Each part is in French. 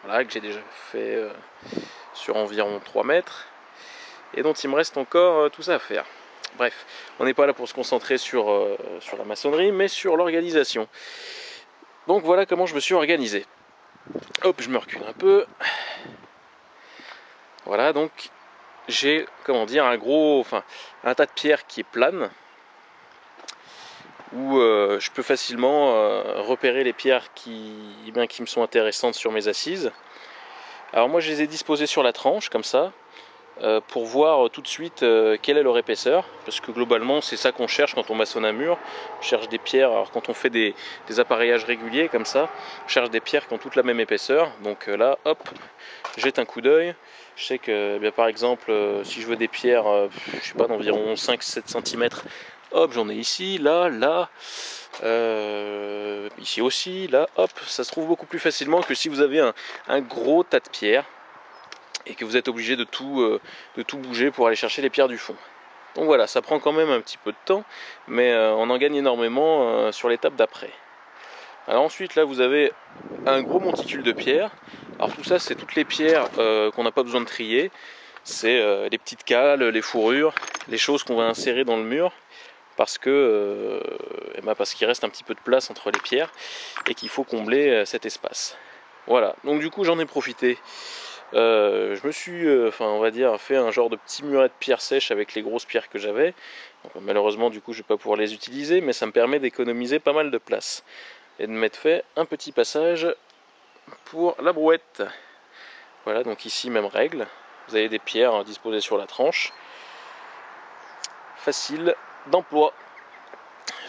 voilà, que j'ai déjà fait sur environ 3 mètres, et dont il me reste encore tout ça à faire. Bref, on n'est pas là pour se concentrer sur la maçonnerie, mais sur l'organisation. Donc voilà comment je me suis organisé. Hop, je me recule un peu. Voilà, donc j'ai, comment dire, un tas de pierres qui est plane, où je peux facilement repérer les pierres qui me sont intéressantes sur mes assises. Alors moi je les ai disposées sur la tranche, comme ça, pour voir tout de suite quelle est leur épaisseur, parce que globalement c'est ça qu'on cherche quand on maçonne un mur. On cherche des pierres, alors quand on fait des appareillages réguliers comme ça, on cherche des pierres qui ont toutes la même épaisseur. Donc là, hop, jette un coup d'œil. Je sais que bien, par exemple, si je veux des pierres, je sais pas, d'environ 5-7 cm, hop, j'en ai ici, là, ici aussi, là, hop, ça se trouve beaucoup plus facilement que si vous avez un gros tas de pierres et que vous êtes obligé de tout bouger pour aller chercher les pierres du fond. Donc voilà, ça prend quand même un petit peu de temps, mais on en gagne énormément sur l'étape d'après. Alors ensuite, là, vous avez un gros monticule de pierres. Alors tout ça, c'est toutes les pierres qu'on n'a pas besoin de trier. C'est les petites cales, les fourrures, les choses qu'on va insérer dans le mur, parce qu'il reste un petit peu de place entre les pierres et qu'il faut combler cet espace. Voilà, donc du coup j'en ai profité. Je me suis, on va dire, fait un genre de petit muret de pierre sèche avec les grosses pierres que j'avais. Malheureusement, du coup, je vais pas pouvoir les utiliser, mais ça me permet d'économiser pas mal de place et de m'être fait un petit passage pour la brouette. Voilà, donc ici même règle. Vous avez des pierres disposées sur la tranche. Facile d'emploi.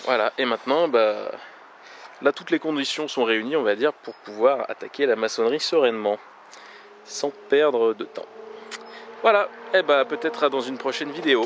Voilà, et maintenant, là, toutes les conditions sont réunies, on va dire, pour pouvoir attaquer la maçonnerie sereinement, sans perdre de temps. Voilà, et peut-être dans une prochaine vidéo.